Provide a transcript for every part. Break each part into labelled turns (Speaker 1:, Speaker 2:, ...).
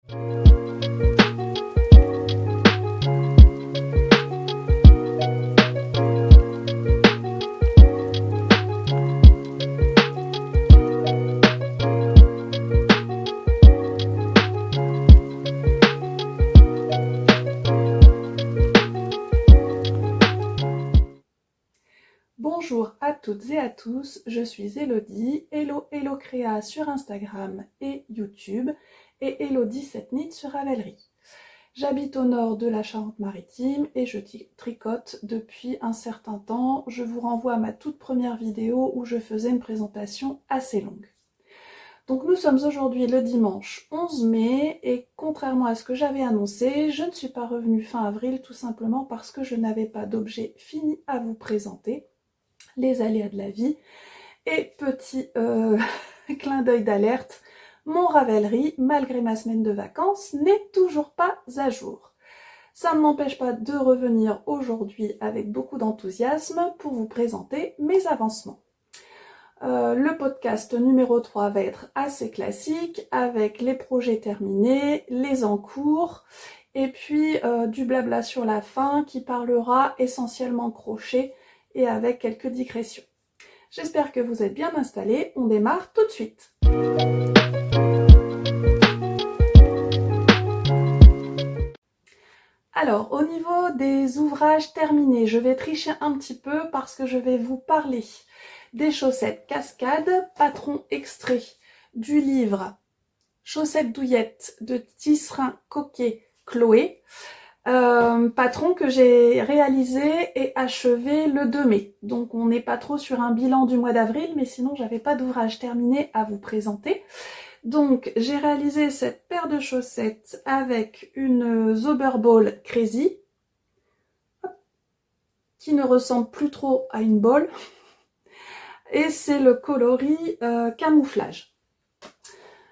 Speaker 1: Bonjour à toutes et à tous, je suis Elodie, Hello Créa sur Instagram et YouTube et Elodie7Knit sur Ravelry. J'habite au nord de la Charente-Maritime et je tricote depuis un certain temps. Je vous renvoie à ma toute première vidéo où je faisais une présentation assez longue. Donc nous sommes aujourd'hui le dimanche 11 mai et contrairement à ce que j'avais annoncé, je ne suis pas revenue fin avril tout simplement parce que je n'avais pas d'objet fini à vous présenter. Les aléas de la vie. Et petit clin d'œil d'alerte, mon Ravelry, malgré ma semaine de vacances, n'est toujours pas à jour. Ça ne m'empêche pas de revenir aujourd'hui avec beaucoup d'enthousiasme pour vous présenter mes avancements. Le podcast numéro 3 va être assez classique, avec les projets terminés, les en cours, et puis du blabla sur la fin qui parlera essentiellement crochet et avec quelques digressions. J'espère que vous êtes bien installés, on démarre tout de suite. Alors, au niveau des ouvrages terminés, je vais tricher un petit peu parce que je vais vous parler des chaussettes cascade, patron extrait du livre Chaussettes douillettes de Tisserand Coquet Chloé. Patron que j'ai réalisé et achevé le 2 mai. Donc on n'est pas trop sur un bilan du mois d'avril, mais sinon j'avais pas d'ouvrage terminé à vous présenter. Donc j'ai réalisé cette paire de chaussettes avec une Zauberball Crazy, qui ne ressemble plus trop à une ball. Et c'est le coloris camouflage.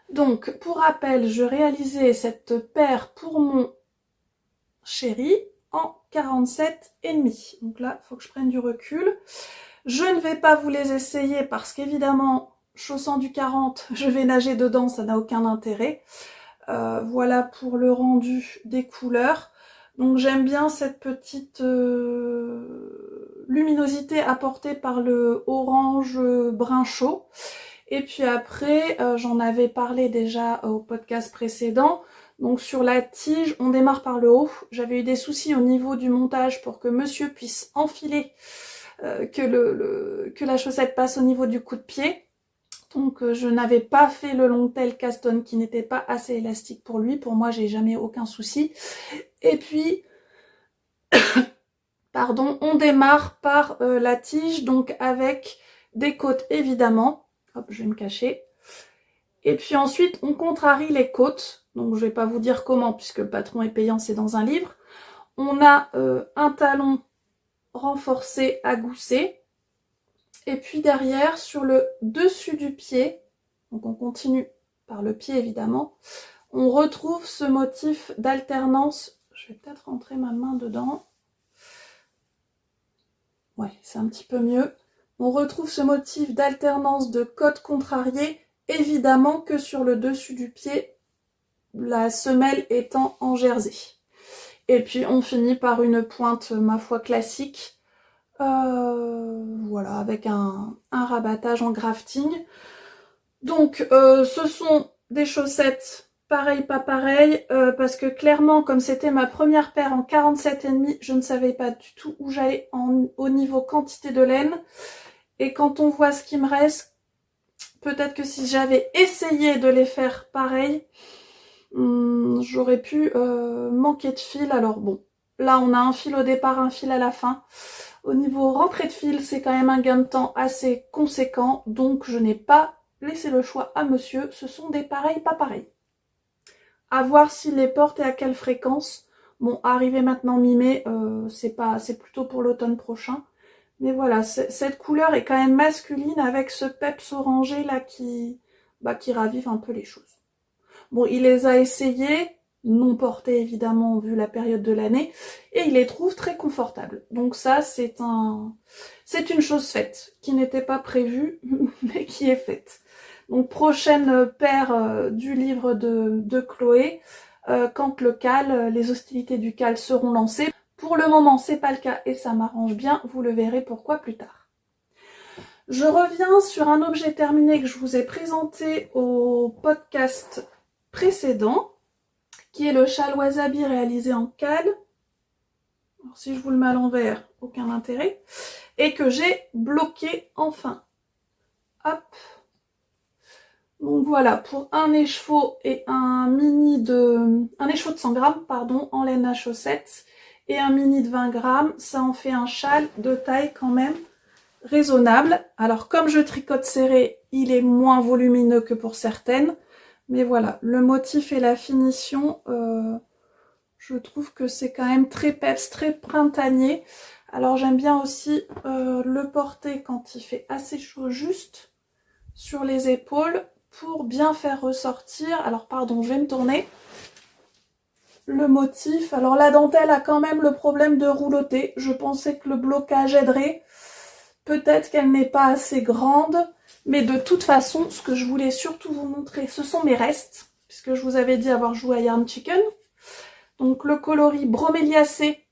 Speaker 1: Donc pour rappel, je réalisais cette paire pour mon chéri en 47,5. Donc là, il faut que je prenne du recul. Je ne vais pas vous les essayer parce qu'évidemment, chaussant du 40, je vais nager dedans, ça n'a aucun intérêt. Voilà pour le rendu des couleurs. Donc j'aime bien cette petite luminosité apportée par le orange brun chaud. Et puis après, j'en avais parlé déjà au podcast précédent. Donc sur la tige, on démarre par le haut. J'avais eu des soucis au niveau du montage pour que monsieur puisse enfiler, que la chaussette passe au niveau du coup de pied. Donc je n'avais pas fait le long tail Caston qui n'était pas assez élastique pour lui. Pour moi, j'ai jamais aucun souci. Et puis, pardon, on démarre par la tige, donc avec des côtes évidemment. Hop, je vais me cacher. Et puis ensuite, on contrarie les côtes. Donc je ne vais pas vous dire comment, puisque le patron est payant, c'est dans un livre. On a un talon renforcé à gousset. Et puis derrière, sur le dessus du pied, donc on continue par le pied évidemment, on retrouve ce motif d'alternance. Je vais peut-être rentrer ma main dedans. Ouais, c'est un petit peu mieux. On retrouve ce motif d'alternance de côte contrariée, évidemment que sur le dessus du pied, la semelle étant en jersey. Et puis on finit par une pointe, ma foi, classique. Voilà, avec un rabattage en grafting. Donc ce sont des chaussettes pareil, pas pareil, parce que clairement, comme c'était ma première paire en 47,5, je ne savais pas du tout où j'allais au niveau quantité de laine. Et quand on voit ce qui me reste, peut-être que si j'avais essayé de les faire pareil, j'aurais pu manquer de fil. Alors bon, là on a un fil au départ, un fil à la fin. Au niveau rentrée de fil, c'est quand même un gain de temps assez conséquent, donc je n'ai pas laissé le choix à monsieur. Ce sont des pareils, pas pareils. À voir s'il les porte et à quelle fréquence. Bon, arrivé maintenant mi-mai, c'est plutôt pour l'automne prochain. Mais voilà, cette couleur est quand même masculine avec ce peps orangé là qui ravive un peu les choses. Bon, il les a essayés, non portés évidemment vu la période de l'année, et il les trouve très confortables. Donc ça, c'est une chose faite, qui n'était pas prévue, mais qui est faite. Donc prochaine paire du livre de Chloé, quand le cal, les hostilités du cal seront lancées. Pour le moment, c'est pas le cas et ça m'arrange bien, vous le verrez pourquoi plus tard. Je reviens sur un objet terminé que je vous ai présenté au podcast précédent, qui est le châle wasabi réalisé en cal. Alors, si je vous le mets à l'envers, aucun intérêt. Et que j'ai bloqué enfin. Hop. Donc voilà, pour un écheveau et un écheveau de 100 grammes, pardon, en laine à chaussettes, et un mini de 20 grammes, ça en fait un châle de taille quand même raisonnable. Alors comme je tricote serré, il est moins volumineux que pour certaines, mais voilà, le motif et la finition, je trouve que c'est quand même très peps, très printanier. Alors j'aime bien aussi le porter quand il fait assez chaud juste sur les épaules pour bien faire ressortir, alors pardon, je vais me tourner, le motif. Alors la dentelle a quand même le problème de roulotter. Je pensais que le blocage aiderait. Peut-être qu'elle n'est pas assez grande, mais de toute façon, ce que je voulais surtout vous montrer, ce sont mes restes, puisque je vous avais dit avoir joué à Yarn Chicken. Donc le coloris broméliacé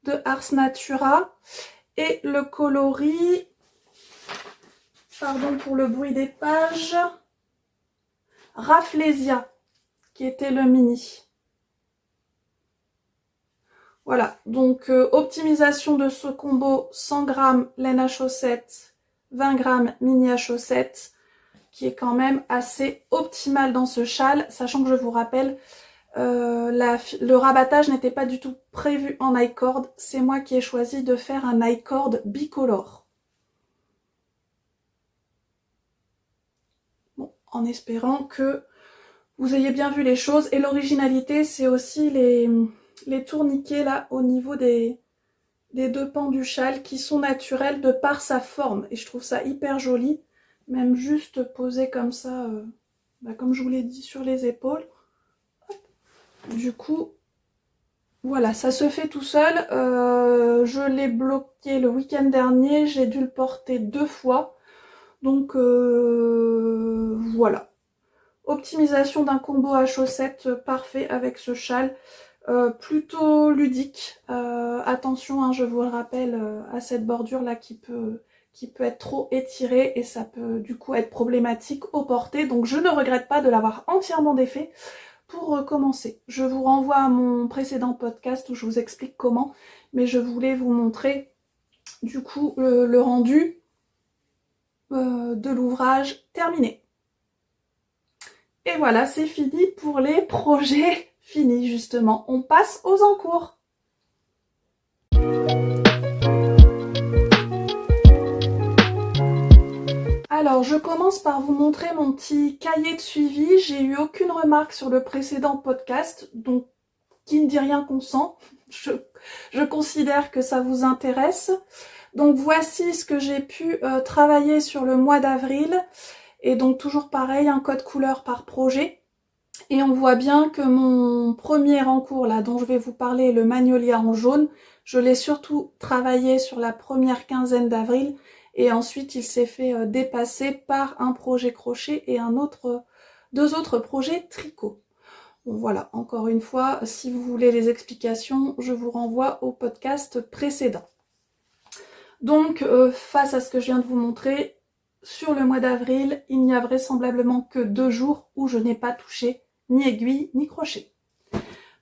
Speaker 1: de Ars Natura et le coloris, pardon pour le bruit des pages, Rafflesia, qui était le mini. Voilà, donc optimisation de ce combo 100 g laine à chaussettes, 20 g mini à chaussettes, qui est quand même assez optimal dans ce châle, sachant que je vous rappelle, le rabattage n'était pas du tout prévu en I-cord, c'est moi qui ai choisi de faire un I-cord bicolore. Bon, en espérant que vous ayez bien vu les choses, et l'originalité c'est aussi les tourniquets là au niveau des deux pans du châle qui sont naturels de par sa forme, et je trouve ça hyper joli, même juste posé comme ça, comme je vous l'ai dit, sur les épaules. Du coup, voilà, ça se fait tout seul. Je l'ai bloqué le week-end dernier, j'ai dû le porter 2 fois. Donc voilà. Optimisation d'un combo à chaussettes parfait avec ce châle. Plutôt ludique. Attention, hein, je vous le rappelle, à cette bordure là qui peut être trop étirée et ça peut du coup être problématique au porté. Donc je ne regrette pas de l'avoir entièrement défait. Pour commencer, je vous renvoie à mon précédent podcast où je vous explique comment, mais je voulais vous montrer du coup le rendu de l'ouvrage terminé. Et voilà, c'est fini pour les projets finis justement. On passe aux encours. Alors, je commence par vous montrer mon petit cahier de suivi. J'ai eu aucune remarque sur le précédent podcast, donc qui ne dit rien consent. Je considère que ça vous intéresse. Donc voici ce que j'ai pu travailler sur le mois d'avril. Et donc toujours pareil, un code couleur par projet. Et on voit bien que mon premier encours là, dont je vais vous parler, le Magnolia en jaune, je l'ai surtout travaillé sur la première quinzaine d'avril. Et ensuite, il s'est fait dépasser par un projet crochet et deux autres projets tricot. Bon, voilà, encore une fois, si vous voulez les explications, je vous renvoie au podcast précédent. Donc, face à ce que je viens de vous montrer, sur le mois d'avril, il n'y a vraisemblablement que 2 jours où je n'ai pas touché ni aiguille ni crochet.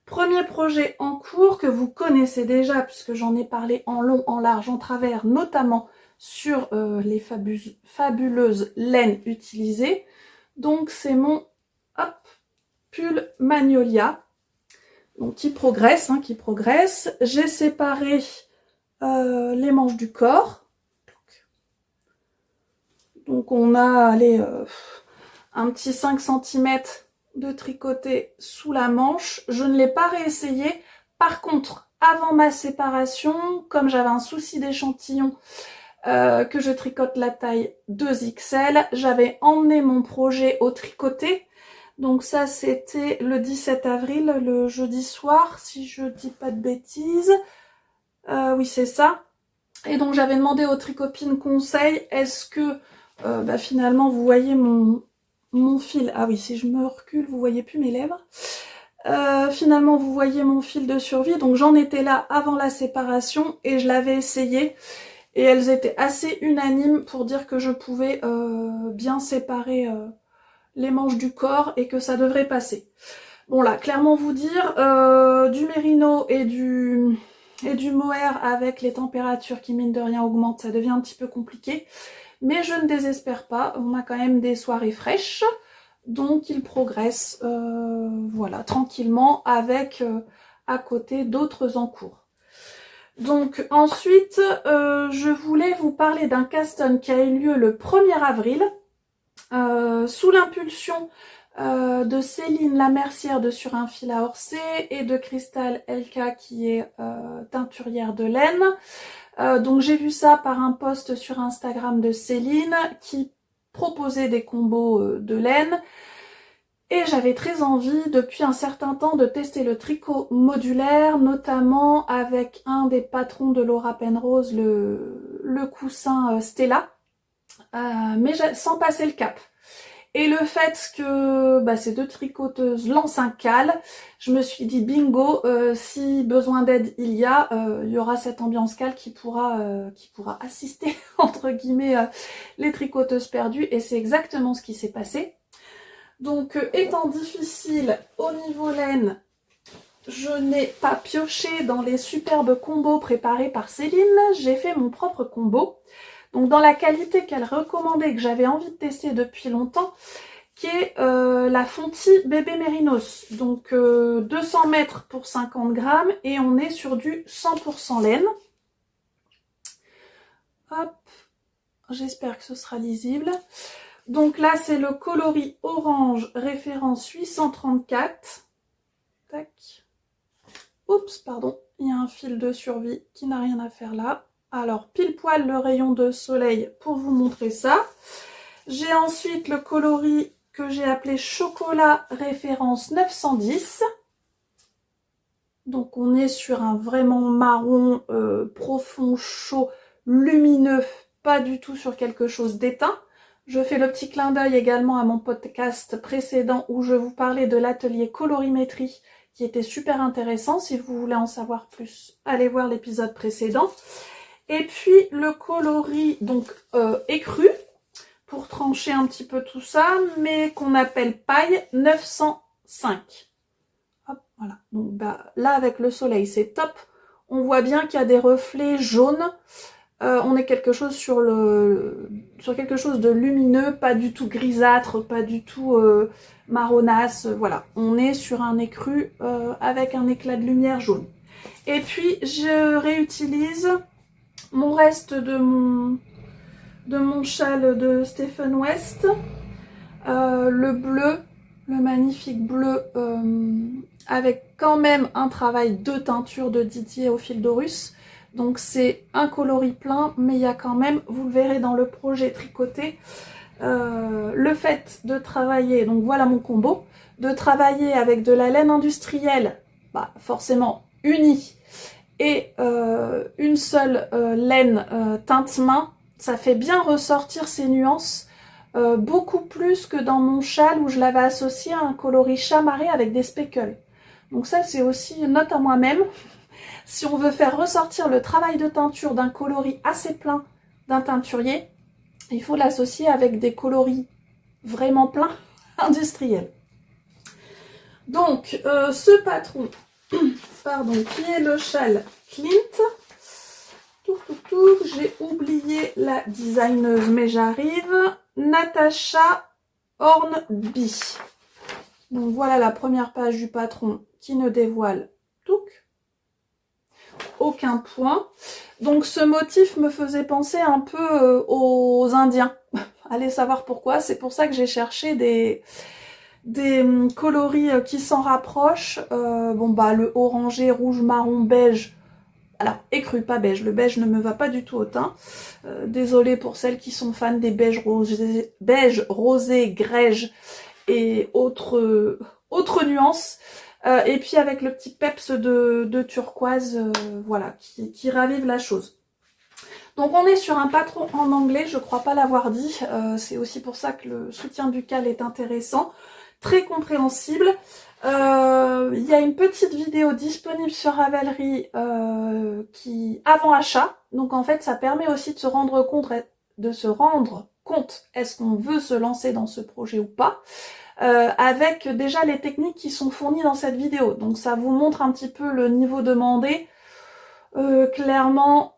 Speaker 1: Premier projet en cours que vous connaissez déjà, puisque j'en ai parlé en long, en large, en travers, notamment sur les fabuleuses laines utilisées. Donc, c'est mon pull Magnolia, donc qui progresse, qui progresse. J'ai séparé les manches du corps. Donc on a un petit 5 cm de tricoté sous la manche. Je ne l'ai pas réessayé. Par contre, avant ma séparation, comme j'avais un souci d'échantillon, que je tricote la taille 2XL, j'avais emmené mon projet au tricoté. Donc ça, c'était le 17 avril, le jeudi soir, si je dis pas de bêtises. Oui, c'est ça. Et donc j'avais demandé aux tricopines conseil, est-ce que finalement vous voyez mon fil. Ah oui, si je me recule, vous voyez plus mes lèvres. Finalement vous voyez mon fil de survie, donc j'en étais là avant la séparation et je l'avais essayé et elles étaient assez unanimes pour dire que je pouvais bien séparer les manches du corps et que ça devrait passer. Bon là, clairement vous dire, du mérino et du mohair avec les températures qui mine de rien augmentent, ça devient un petit peu compliqué. Mais je ne désespère pas, on a quand même des soirées fraîches, donc il progresse voilà, tranquillement avec à côté d'autres en cours. Donc ensuite, je voulais vous parler d'un cast-on qui a eu lieu le 1er avril, sous l'impulsion de Céline Lamercière de Sur un fil à Orsay et de Cristal LK qui est teinturière de laine. Donc j'ai vu ça par un post sur Instagram de Céline qui proposait des combos de laine. Et j'avais très envie depuis un certain temps de tester le tricot modulaire, notamment avec un des patrons de Laura Penrose, le coussin Stella, mais sans passer le cap. Et le fait que ces deux tricoteuses lancent un cal, je me suis dit bingo, si besoin d'aide il y aura cette ambiance cal qui pourra assister entre guillemets les tricoteuses perdues, et c'est exactement ce qui s'est passé. Donc étant difficile au niveau laine, je n'ai pas pioché dans les superbes combos préparés par Céline, j'ai fait mon propre combo. Donc dans la qualité qu'elle recommandait, que j'avais envie de tester depuis longtemps, qui est la Fonty Bébé Mérinos. Donc 200 mètres pour 50 grammes et on est sur du 100% laine. Hop, j'espère que ce sera lisible. Donc là, c'est le coloris orange, référence 834. Tac. Oups, pardon, il y a un fil de survie qui n'a rien à faire là. Alors, pile poil le rayon de soleil pour vous montrer ça. J'ai ensuite le coloris que j'ai appelé chocolat, référence 910. Donc, on est sur un vraiment marron profond, chaud, lumineux, pas du tout sur quelque chose d'éteint. Je fais le petit clin d'œil également à mon podcast précédent où je vous parlais de l'atelier colorimétrie qui était super intéressant. Si vous voulez en savoir plus, allez voir l'épisode précédent. Et puis le coloris donc écru pour trancher un petit peu tout ça, mais qu'on appelle paille 905. Hop, voilà. Donc là avec le soleil c'est top. On voit bien qu'il y a des reflets jaunes. On est sur quelque chose de lumineux, pas du tout grisâtre, pas du tout marronasse. Voilà, on est sur un écru avec un éclat de lumière jaune. Et puis je réutilise mon reste de mon châle de Stephen West, le bleu, le magnifique bleu avec quand même un travail de teinture de Didier au fil d'Horus. Donc c'est un coloris plein, mais il y a quand même, vous le verrez dans le projet tricoté, le fait de travailler, donc voilà mon combo, de travailler avec de la laine industrielle, forcément unie, et une seule laine teinte main, ça fait bien ressortir ces nuances, beaucoup plus que dans mon châle où je l'avais associé à un coloris chamarré avec des speckles. Donc ça c'est aussi une note à moi-même. Si on veut faire ressortir le travail de teinture d'un coloris assez plein d'un teinturier, il faut l'associer avec des coloris vraiment pleins industriels. Donc, ce patron, pardon, qui est le châle Clint, j'ai oublié la designeuse, mais j'arrive, Natacha Hornby. Donc voilà la première page du patron qui ne dévoile aucun point. Donc ce motif me faisait penser un peu aux Indiens. Allez savoir pourquoi. C'est pour ça que j'ai cherché des coloris qui s'en rapprochent. Le orangé, rouge, marron, beige. Alors écru, pas beige. Le beige ne me va pas du tout au teint. Désolée pour celles qui sont fans des beiges rosés, grège et autres nuances. Et puis avec le petit peps de turquoise, voilà, qui ravive la chose. Donc on est sur un patron en anglais, je crois pas l'avoir dit, c'est aussi pour ça que le soutien buccal est intéressant, très compréhensible. Il y a une petite vidéo disponible sur Ravelry qui avant achat, donc en fait ça permet aussi de se rendre compte est-ce qu'on veut se lancer dans ce projet ou pas, avec déjà les techniques qui sont fournies dans cette vidéo. Donc ça vous montre un petit peu le niveau demandé, clairement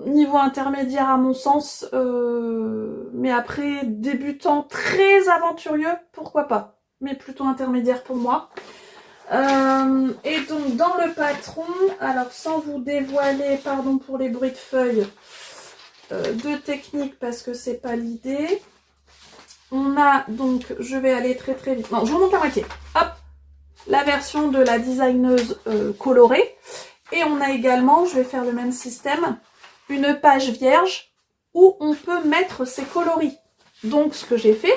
Speaker 1: niveau intermédiaire à mon sens, mais après débutant très aventurieux, pourquoi pas, mais plutôt intermédiaire pour moi. Et donc dans le patron, alors sans vous dévoiler, pardon pour les bruits de feuilles, deux techniques parce que c'est pas l'idée. On a donc, je vais aller très très vite, non je vous montre la moitié, hop, la version de la designeuse colorée. Et on a également, je vais faire le même système, une page vierge où on peut mettre ses coloris. Donc ce que j'ai fait,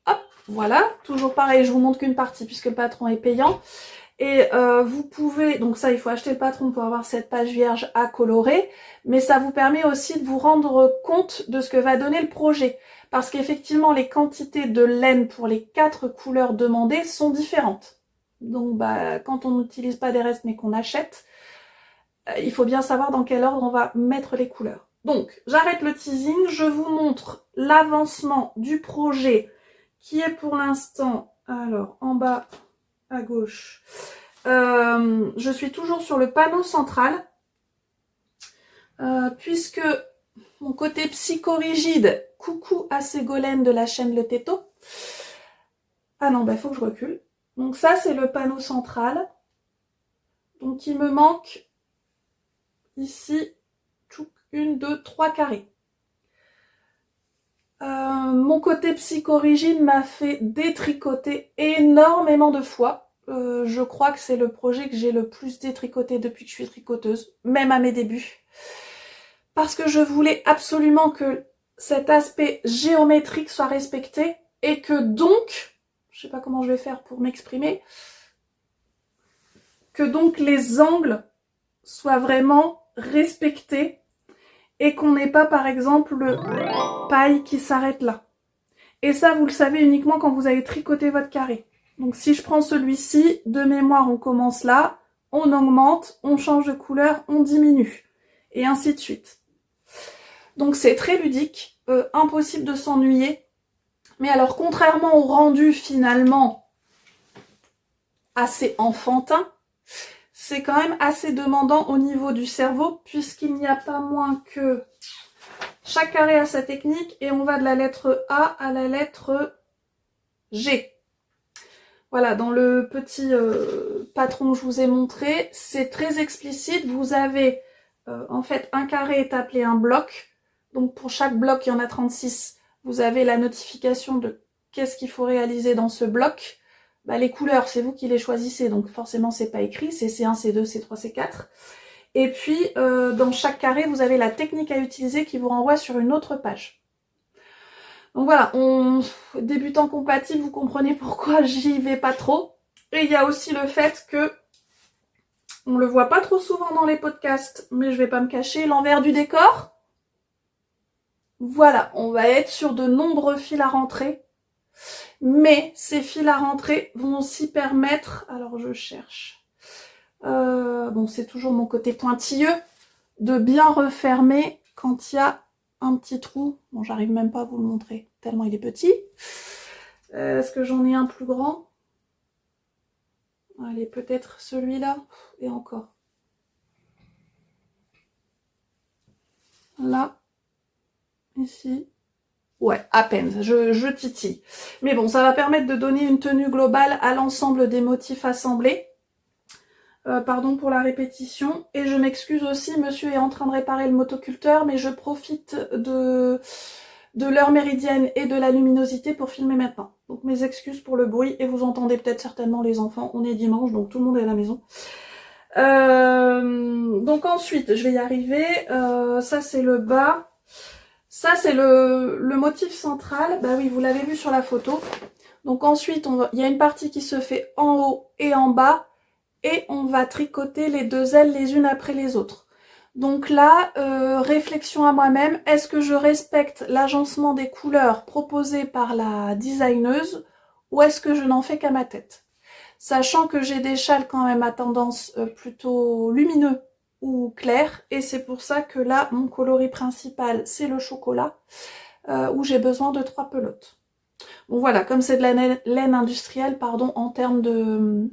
Speaker 1: hop, voilà, toujours pareil, je vous montre qu'une partie puisque le patron est payant. Et vous pouvez, donc ça il faut acheter le patron pour avoir cette page vierge à colorer, mais ça vous permet aussi de vous rendre compte de ce que va donner le projet. Parce qu'effectivement les quantités de laine pour les 4 couleurs demandées sont différentes. Donc quand on n'utilise pas des restes mais qu'on achète, il faut bien savoir dans quel ordre on va mettre les couleurs. Donc j'arrête le teasing, je vous montre l'avancement du projet qui est pour l'instant, alors en bas à gauche, je suis toujours sur le panneau central, puisque mon côté psychorigide, coucou à Ségolène de la chaîne Le Této. Ah non, il faut que je recule. Donc ça, c'est le panneau central. Donc il me manque ici 1, 2, 3 carrés. Mon côté psychorigide m'a fait détricoter énormément de fois. Je crois que c'est le projet que j'ai le plus détricoté depuis que je suis tricoteuse, même à mes débuts. Parce que je voulais absolument que cet aspect géométrique soit respecté et que donc, je sais pas comment je vais faire pour m'exprimer, que donc les angles soient vraiment respectés et qu'on n'ait pas par exemple le paille qui s'arrête là. Et ça, vous le savez uniquement quand vous avez tricoté votre carré. Donc si je prends celui-ci, de mémoire, on commence là, on augmente, on change de couleur, on diminue. Et ainsi de suite. Donc c'est très ludique, impossible de s'ennuyer. Mais alors, contrairement au rendu finalement assez enfantin, c'est quand même assez demandant au niveau du cerveau, puisqu'il n'y a pas moins que... Chaque carré a sa technique et on va de la lettre A à la lettre G. Voilà, dans le petit patron que je vous ai montré, c'est très explicite. Vous avez, en fait, un carré est appelé un bloc. Donc pour chaque bloc, il y en a 36. Vous avez la notification de qu'est-ce qu'il faut réaliser dans ce bloc. Les couleurs, c'est vous qui les choisissez, donc forcément, c'est pas écrit. C'est C1, C2, C3, C4. Et puis, dans chaque carré, vous avez la technique à utiliser qui vous renvoie sur une autre page. Donc voilà, débutant compatible, vous comprenez pourquoi j'y vais pas trop. Et il y a aussi le fait que, on le voit pas trop souvent dans les podcasts, mais je vais pas me cacher, l'envers du décor. Voilà, on va être sur de nombreux fils à rentrer. Mais ces fils à rentrer vont aussi permettre, alors je cherche, bon c'est toujours mon côté pointilleux, de bien refermer quand il y a un petit trou. Bon, j'arrive même pas à vous le montrer, tellement il est petit. Est-ce que j'en ai un plus grand? Allez, peut-être celui-là, et encore. Là, ici. Ouais, à peine, je titille. Mais bon, ça va permettre de donner une tenue globale à l'ensemble des motifs assemblés. Pardon pour la répétition. Et je m'excuse aussi, monsieur est en train de réparer le motoculteur, mais je profite de l'heure méridienne et de la luminosité pour filmer maintenant. Donc mes excuses pour le bruit, et vous entendez peut-être certainement les enfants. On est dimanche, donc tout le monde est à la maison. Donc ensuite, je vais y arriver. Ça c'est le bas. Ça c'est le motif central. Bah oui, vous l'avez vu sur la photo. Donc ensuite, il y a une partie qui se fait en haut et en bas. et on va tricoter les deux ailes les unes après les autres. Donc là, réflexion à moi-même, est-ce que je respecte l'agencement des couleurs proposées par la designeuse ou est-ce que je n'en fais qu'à ma tête? Sachant que j'ai des châles quand même à tendance plutôt lumineux ou clair, et c'est pour ça que là, mon coloris principal, c'est le chocolat, où j'ai besoin de 3 pelotes. Bon voilà, comme c'est de la laine industrielle, pardon, en termes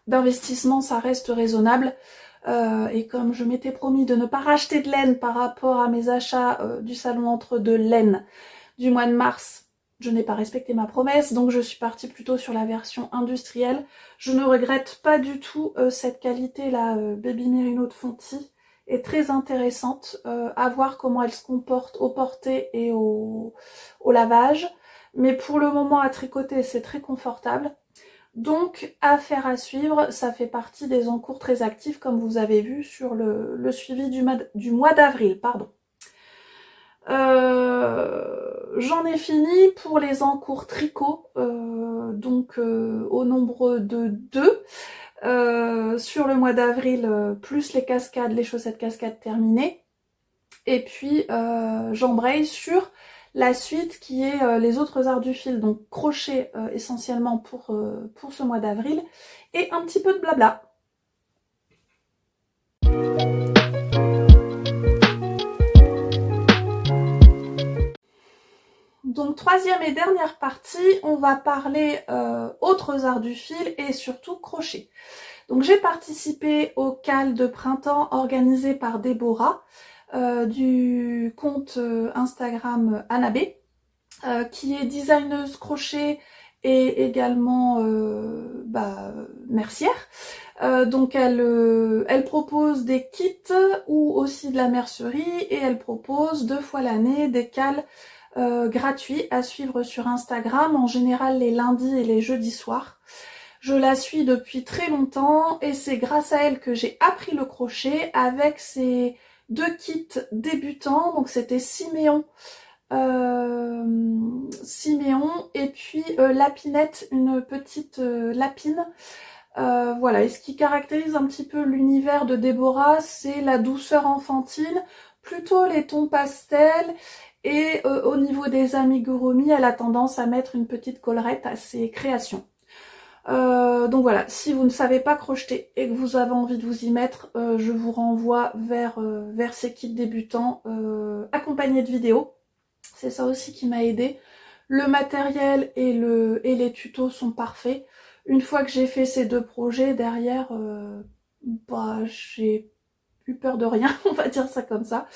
Speaker 1: d'investissement, ça reste raisonnable. Et comme je m'étais promis de ne pas racheter de laine par rapport à mes achats du salon entre deux laines du mois de mars, je n'ai pas respecté ma promesse, donc je suis partie plutôt sur la version industrielle. Je ne regrette pas du tout cette qualité-là, Baby Merino de Fonty, est très intéressante à voir comment elle se comporte au porté et au lavage. Mais pour le moment à tricoter, c'est très confortable. Donc, affaire à suivre, ça fait partie des encours très actifs comme vous avez vu sur le suivi du mois d'avril. Pardon. J'en ai fini pour les encours tricot, au nombre de 2 sur le mois d'avril, plus les cascades, les chaussettes cascades terminées. Et puis j'embraye sur la suite qui est les autres arts du fil, donc crochet essentiellement pour ce mois d'avril, et un petit peu de blabla. Donc troisième et dernière partie, on va parler autres arts du fil et surtout crochet. Donc j'ai participé au CAL de printemps organisé par Déborah du compte Instagram Anabé, qui est designeuse crochet et également mercière. Donc elle propose des kits ou aussi de la mercerie et elle propose 2 fois l'année des cals gratuits à suivre sur Instagram, en général les lundis et les jeudis soirs. Je la suis depuis très longtemps et c'est grâce à elle que j'ai appris le crochet avec ces 2 kits débutants. Donc c'était Siméon et puis Lapinette, une petite lapine. Voilà, et ce qui caractérise un petit peu l'univers de Déborah, c'est la douceur enfantine, plutôt les tons pastels, et au niveau des amigurumis, elle a tendance à mettre une petite collerette à ses créations. Donc voilà, si vous ne savez pas crocheter et que vous avez envie de vous y mettre, je vous renvoie vers ces kits débutants accompagnés de vidéos. C'est ça aussi qui m'a aidé. Le matériel et les tutos sont parfaits. Une fois que j'ai fait ces 2 projets, derrière, j'ai eu peur de rien, on va dire ça comme ça.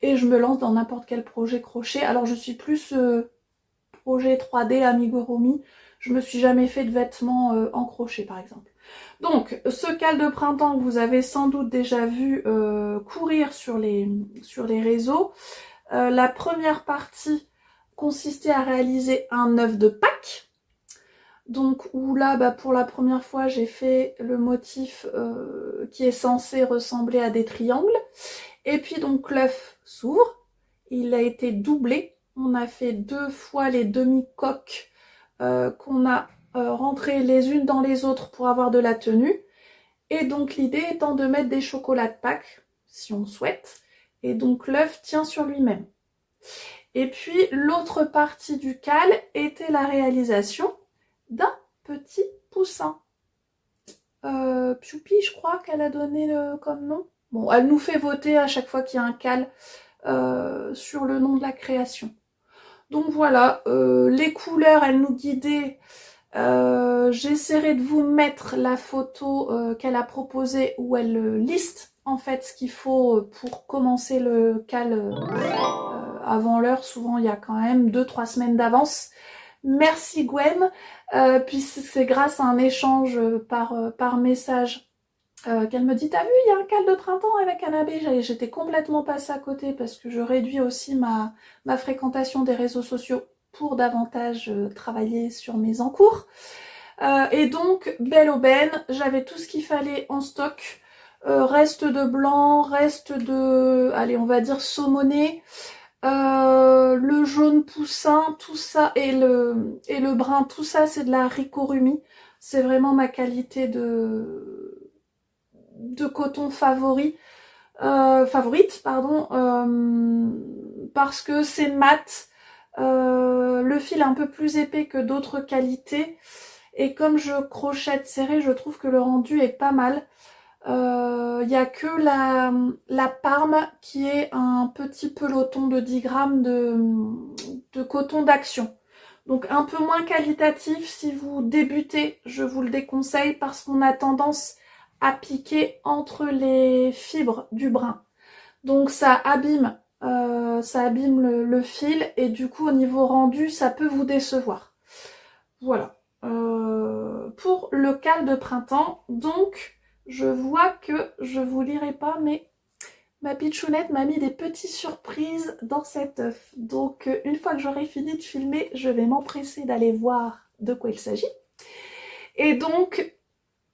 Speaker 1: Et je me lance dans n'importe quel projet crochet. Alors je suis plus projet 3D amigurumi. Je me suis jamais fait de vêtements en crochet par exemple. Donc ce cal de printemps, vous avez sans doute déjà vu courir sur les réseaux. La première partie consistait à réaliser un œuf de Pâques. Donc où là, pour la première fois, j'ai fait le motif qui est censé ressembler à des triangles. Et puis donc l'œuf s'ouvre, il a été doublé. On a fait 2 fois les demi-coques qu'on a rentrées les unes dans les autres pour avoir de la tenue. Et donc l'idée étant de mettre des chocolats de Pâques, si on souhaite. Et donc l'œuf tient sur lui-même. Et puis l'autre partie du cal était la réalisation d'un petit poussin. Pioupi, je crois qu'elle a donné comme nom. Bon, elle nous fait voter à chaque fois qu'il y a un cal sur le nom de la création. Donc voilà, les couleurs, elles nous guidaient. J'essaierai de vous mettre la photo qu'elle a proposée où elle liste en fait ce qu'il faut pour commencer le cal avant l'heure. Souvent il y a quand même 2-3 semaines d'avance. Merci Gwen, puis c'est grâce à un échange par message qu'elle me dit: t'as vu, il y a un cal de printemps avec Anabé. J'étais complètement passée à côté parce que je réduis aussi ma fréquentation des réseaux sociaux pour davantage travailler sur mes encours. Et donc, belle aubaine, j'avais tout ce qu'il fallait en stock. Reste de blanc, reste de, allez, on va dire saumoné. Le jaune poussin, tout ça, et le brun, tout ça, c'est de la Ricorumi. C'est vraiment ma qualité de coton favorite, pardon, parce que c'est mat, le fil est un peu plus épais que d'autres qualités, et comme je crochette serré, je trouve que le rendu est pas mal. Il n'y a que la Parme qui est un petit peloton de 10 grammes de coton d'action. Donc un peu moins qualitatif, si vous débutez, je vous le déconseille parce qu'on a tendance à piquer entre les fibres du brin. Donc ça abîme le fil et du coup au niveau rendu, ça peut vous décevoir. Voilà. Pour le cal de printemps, donc je vois que je vous lirai pas, mais ma pitchounette m'a mis des petites surprises dans cet œuf. Donc une fois que j'aurai fini de filmer, je vais m'empresser d'aller voir de quoi il s'agit. Et donc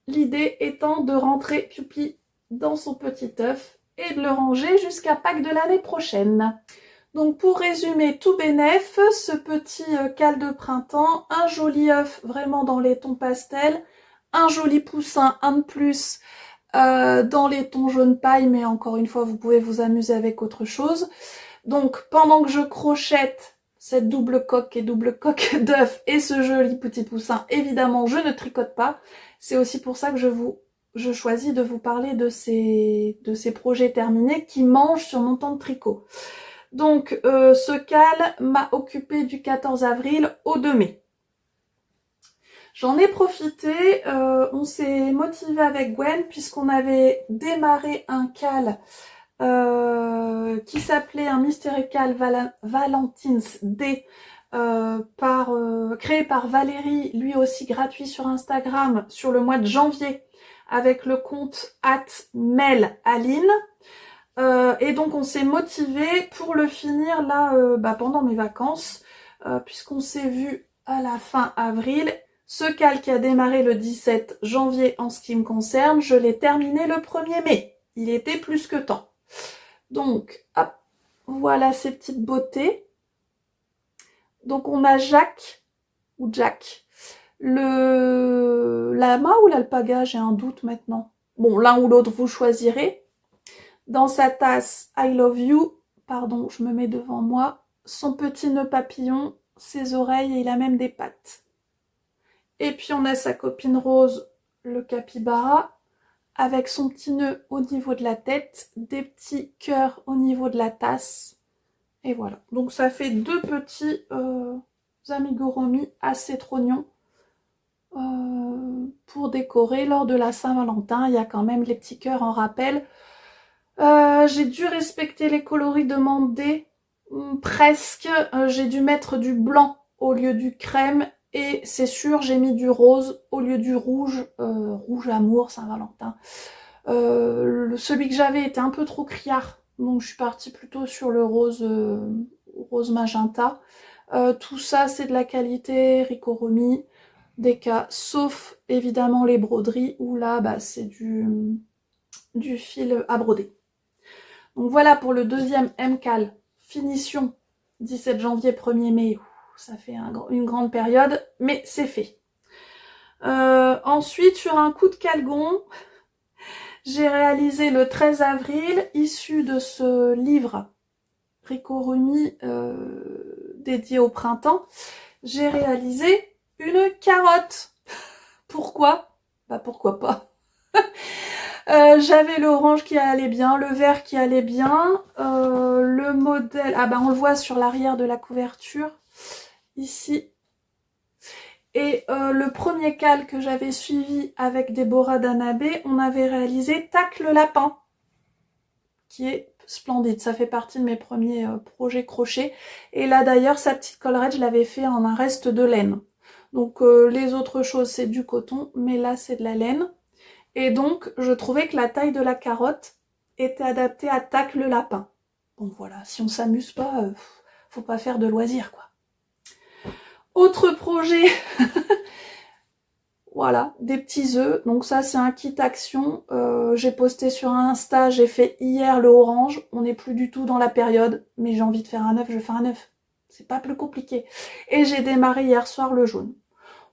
Speaker 1: l'idée étant de rentrer Pioupi dans son petit œuf et de le ranger jusqu'à Pâques de l'année prochaine. Donc pour résumer tout bénef, ce petit cal de printemps, un joli œuf vraiment dans les tons pastels, un joli poussin, un de plus dans les tons jaune paille, mais encore une fois vous pouvez vous amuser avec autre chose. Donc pendant que je crochette cette double coque d'œuf et ce joli petit poussin, évidemment je ne tricote pas. C'est aussi pour ça que je choisis de vous parler de ces projets terminés qui mangent sur mon temps de tricot. Donc ce cal m'a occupé du 14 avril au 2 mai. J'en ai profité, on s'est motivé avec Gwen puisqu'on avait démarré un cal qui s'appelait un Mystery Cal Valentine's Day créé par Valérie, lui aussi gratuit sur Instagram sur le mois de janvier avec le compte @melaline. Et donc on s'est motivé pour le finir là pendant mes vacances, puisqu'on s'est vu à la fin avril. Ce cal qui a démarré le 17 janvier en ce qui me concerne, je l'ai terminé le 1er mai. Il était plus que temps. Donc, hop, voilà ces petites beautés. Donc on a Jacques, ou Jack, le lama ou l'alpaga, j'ai un doute maintenant. Bon, l'un ou l'autre, vous choisirez. Dans sa tasse I love you, pardon, je me mets devant moi, son petit nœud papillon, ses oreilles et il a même des pattes. Et puis on a sa copine Rose, le capybara, avec son petit nœud au niveau de la tête, des petits cœurs au niveau de la tasse. Et voilà, donc ça fait deux petits amigurumi assez trognons pour décorer lors de la Saint-Valentin. Il y a quand même les petits cœurs en rappel. J'ai dû respecter les coloris demandés, presque. J'ai dû mettre du blanc au lieu du crème. Et c'est sûr, j'ai mis du rose au lieu du rouge. Rouge amour, Saint-Valentin. Celui que j'avais était un peu trop criard. Donc je suis partie plutôt sur le rose, rose magenta. Tout ça, c'est de la qualité Ricorumi, Deka, sauf évidemment les broderies, où là, c'est du fil à broder. Donc voilà pour le deuxième MCAL, finition 17 janvier, 1er mai. Ça fait une grande période, mais c'est fait. Ensuite, sur un coup de calgon, j'ai réalisé le 13 avril, issu de ce livre Ricorumi dédié au printemps, j'ai réalisé une carotte. Pourquoi? Pourquoi pas. J'avais l'orange qui allait bien, le vert qui allait bien, le modèle, on le voit sur l'arrière de la couverture, ici. Et le premier cal que j'avais suivi avec Déborah Danabé, on avait réalisé Tac le lapin, qui est splendide. Ça fait partie de mes premiers projets crochet. Et là d'ailleurs, sa petite collerette, je l'avais fait en un reste de laine. Donc les autres choses, c'est du coton, mais là, c'est de la laine. Et donc, je trouvais que la taille de la carotte était adaptée à Tac le lapin. Donc voilà, si on s'amuse pas, faut pas faire de loisirs, quoi. Autre projet, voilà, des petits œufs. Donc ça, c'est un kit action. J'ai posté sur Insta, j'ai fait hier le orange. On n'est plus du tout dans la période, mais j'ai envie de faire un œuf, je fais un œuf. C'est pas plus compliqué. Et j'ai démarré hier soir le jaune.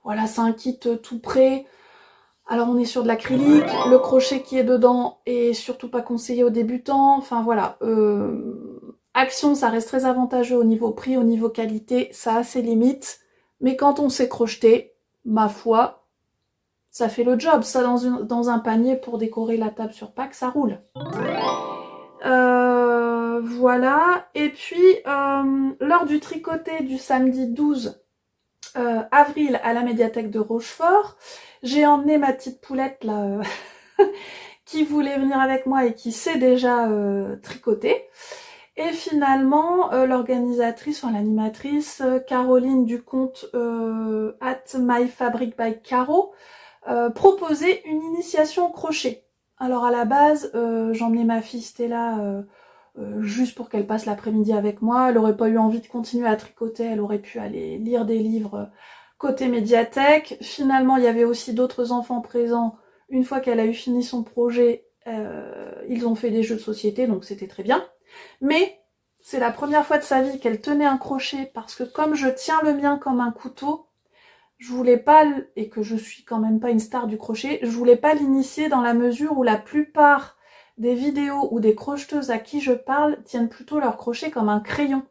Speaker 1: Voilà, c'est un kit tout prêt. Alors on est sur de l'acrylique, le crochet qui est dedans est surtout pas conseillé aux débutants. Enfin voilà, Action, ça reste très avantageux au niveau prix, au niveau qualité, ça a ses limites. Mais quand on sait crocheter, ma foi, ça fait le job. Ça dans un panier pour décorer la table sur Pâques, ça roule. Voilà, et puis lors du tricoté du samedi 12 avril à la médiathèque de Rochefort, j'ai emmené ma petite poulette là qui voulait venir avec moi et qui sait déjà tricoter. Et finalement, l'organisatrice, enfin l'animatrice, Caroline Ducompte at My Fabric by Caro, proposait une initiation au crochet. Alors à la base, j'emmenais ma fille Stella juste pour qu'elle passe l'après-midi avec moi. Elle n'aurait pas eu envie de continuer à tricoter, elle aurait pu aller lire des livres côté médiathèque. Finalement, il y avait aussi d'autres enfants présents. Une fois qu'elle a eu fini son projet, ils ont fait des jeux de société, donc c'était très bien. Mais c'est la première fois de sa vie qu'elle tenait un crochet, parce que comme je tiens le mien comme un couteau, je voulais pas, et que je suis quand même pas une star du crochet, je voulais pas l'initier dans la mesure où la plupart des vidéos ou des crocheteuses à qui je parle tiennent plutôt leur crochet comme un crayon.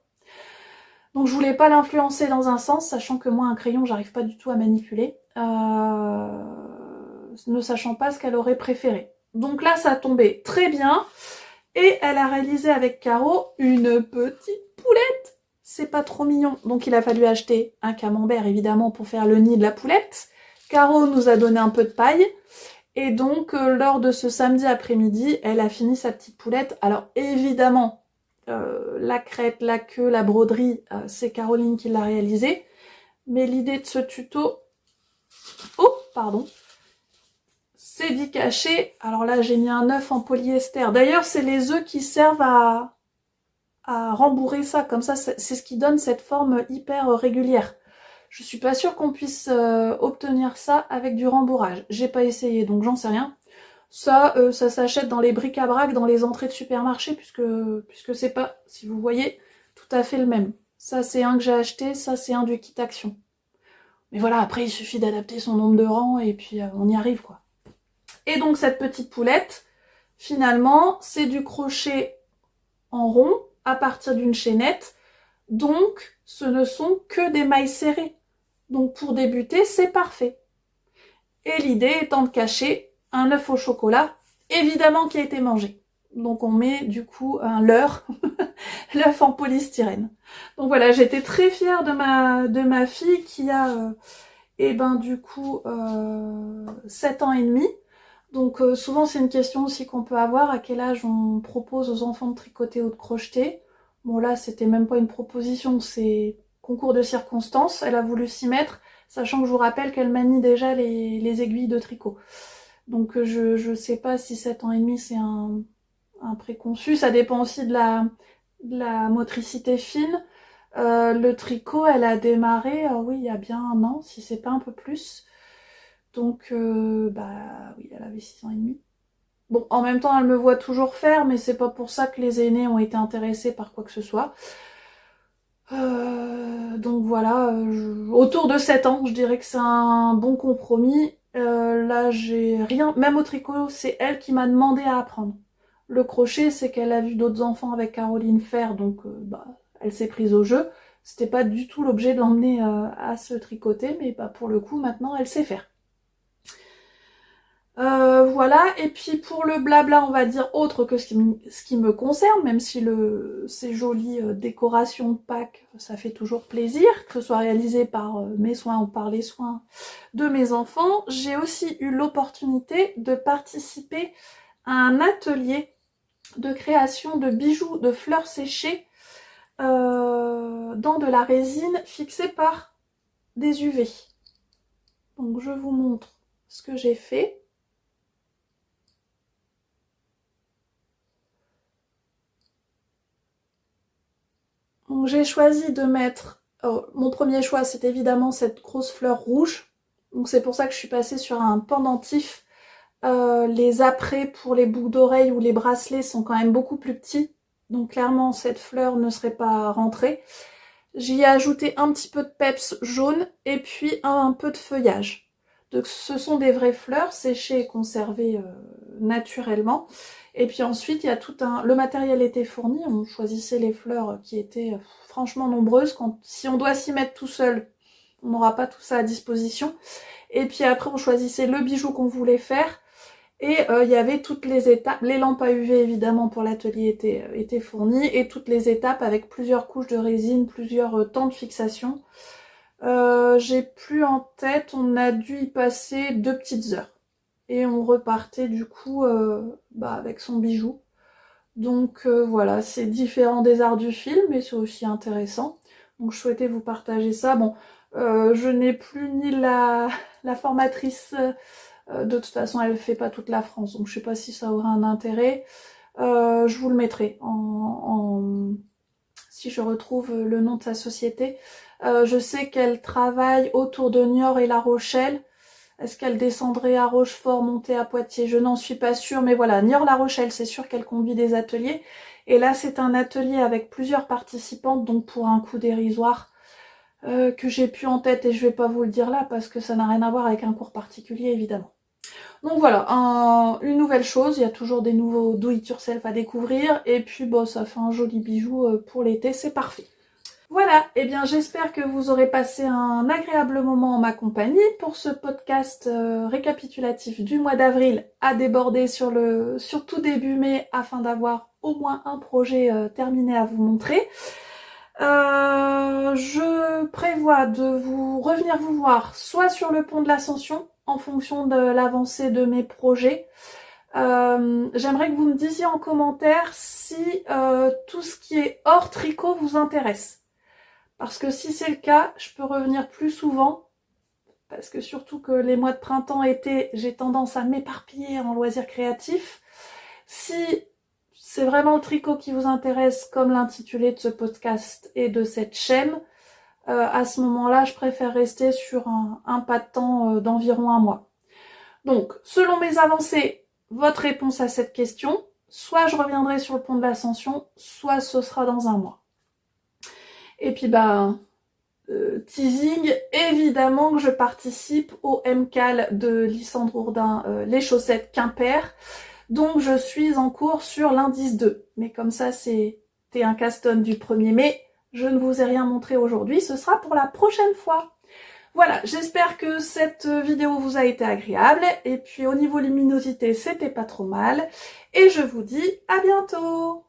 Speaker 1: Donc je voulais pas l'influencer dans un sens, sachant que moi un crayon j'arrive pas du tout à manipuler, ne sachant pas ce qu'elle aurait préféré. Donc là ça tombait très bien, et elle a réalisé avec Caro une petite poulette. C'est pas trop mignon. Donc il a fallu acheter un camembert évidemment pour faire le nid de la poulette. Caro nous a donné un peu de paille. Et donc lors de ce samedi après-midi, elle a fini sa petite poulette. Alors évidemment, la crête, la queue, la broderie, c'est Caroline qui l'a réalisé. Mais l'idée de ce tuto... Oh, pardon. C'est d'y cacher. Alors là, j'ai mis un œuf en polyester. D'ailleurs, c'est les œufs qui servent à rembourrer ça. Comme ça, c'est ce qui donne cette forme hyper régulière. Je suis pas sûre qu'on puisse obtenir ça avec du rembourrage. J'ai pas essayé, donc j'en sais rien. Ça, ça s'achète dans les bric-à-brac, dans les entrées de supermarché, puisque c'est pas, si vous voyez, tout à fait le même. Ça, c'est un que j'ai acheté, ça, c'est un du kit action. Mais voilà, après, il suffit d'adapter son nombre de rangs, et puis on y arrive, quoi. Et donc, cette petite poulette, finalement, c'est du crochet en rond, à partir d'une chaînette, donc ce ne sont que des mailles serrées. Donc pour débuter, c'est parfait. Et l'idée étant de cacher un œuf au chocolat, évidemment qui a été mangé. Donc on met du coup un leurre, l'œuf en polystyrène. Donc voilà, j'étais très fière de ma fille qui a du coup 7 ans et demi. Donc souvent c'est une question aussi qu'on peut avoir, à quel âge on propose aux enfants de tricoter ou de crocheter. Bon là c'était même pas une proposition, c'est concours de circonstances, elle a voulu s'y mettre, sachant que je vous rappelle qu'elle manie déjà les aiguilles de tricot. Donc je sais pas si 7 ans et demi c'est un préconçu, ça dépend aussi de la motricité fine. Le tricot elle a démarré, oui il y a bien un an, si c'est pas un peu plus. Donc, oui, elle avait 6 ans et demi. Bon, en même temps, elle me voit toujours faire, mais c'est pas pour ça que les aînés ont été intéressés par quoi que ce soit. Donc voilà, autour de 7 ans, je dirais que c'est un bon compromis. Là, j'ai rien, même au tricot, c'est elle qui m'a demandé à apprendre. Le crochet, c'est qu'elle a vu d'autres enfants avec Caroline faire, donc elle s'est prise au jeu. C'était pas du tout l'objet de l'emmener à se tricoter, mais pour le coup, maintenant, elle sait faire. Voilà, et puis pour le blabla, on va dire autre que ce qui me concerne, même si ces jolies décorations de Pâques, ça fait toujours plaisir, que ce soit réalisé par mes soins ou par les soins de mes enfants, j'ai aussi eu l'opportunité de participer à un atelier de création de bijoux de fleurs séchées dans de la résine fixée par des UV. Donc je vous montre ce que j'ai fait. Donc j'ai choisi de mettre, mon premier choix c'est évidemment cette grosse fleur rouge, donc c'est pour ça que je suis passée sur un pendentif. Les apprêts pour les boucles d'oreilles ou les bracelets sont quand même beaucoup plus petits, donc clairement cette fleur ne serait pas rentrée. J'y ai ajouté un petit peu de peps jaune et puis un peu de feuillage. Donc ce sont des vraies fleurs séchées et conservées naturellement. Et puis ensuite, il y a tout un... Le matériel était fourni, on choisissait les fleurs qui étaient franchement nombreuses. Si on doit s'y mettre tout seul, on n'aura pas tout ça à disposition. Et puis après, on choisissait le bijou qu'on voulait faire. Et il y avait toutes les étapes, les lampes à UV évidemment pour l'atelier étaient fournies, et toutes les étapes avec plusieurs couches de résine, plusieurs temps de fixation. J'ai plus en tête, on a dû y passer 2 petites heures. Et on repartait du coup avec son bijou. Donc voilà, c'est différent des arts du fil, mais c'est aussi intéressant. Donc je souhaitais vous partager ça. Bon, je n'ai plus ni la formatrice, de toute façon elle fait pas toute la France, donc je sais pas si ça aura un intérêt. Je vous le mettrai si je retrouve le nom de sa société. Je sais qu'elle travaille autour de Niort et La Rochelle. Est-ce qu'elle descendrait à Rochefort, monter à Poitiers? Je n'en suis pas sûre, mais voilà, Niort-La Rochelle, c'est sûr qu'elle conduit des ateliers. Et là, c'est un atelier avec plusieurs participantes, donc pour un coût dérisoire que j'ai plus en tête, et je vais pas vous le dire là parce que ça n'a rien à voir avec un cours particulier, évidemment. Donc voilà, une nouvelle chose, il y a toujours des nouveaux do-it-yourself à découvrir, et puis bon, ça fait un joli bijou pour l'été, c'est parfait. Voilà, et bien j'espère que vous aurez passé un agréable moment en ma compagnie pour ce podcast récapitulatif du mois d'avril à déborder sur tout début mai afin d'avoir au moins un projet terminé à vous montrer. Je prévois de revenir vous voir soit sur le pont de l'Ascension en fonction de l'avancée de mes projets. J'aimerais que vous me disiez en commentaire si tout ce qui est hors tricot vous intéresse. Parce que si c'est le cas, je peux revenir plus souvent. Parce que surtout que les mois de printemps, été, j'ai tendance à m'éparpiller en loisirs créatifs. Si c'est vraiment le tricot qui vous intéresse, comme l'intitulé de ce podcast et de cette chaîne, à ce moment-là, je préfère rester sur un pas de temps d'environ un mois. Donc, selon mes avancées, votre réponse à cette question, soit je reviendrai sur le pont de l'Ascension, soit ce sera dans un mois. Et puis teasing, évidemment que je participe au MCAL de Lysandre Ourdin, les chaussettes Quimper. Donc je suis en cours sur l'indice 2. Mais comme ça c'était un cast-on du 1er mai, je ne vous ai rien montré aujourd'hui, ce sera pour la prochaine fois. Voilà, j'espère que cette vidéo vous a été agréable. Et puis au niveau luminosité, c'était pas trop mal. Et je vous dis à bientôt!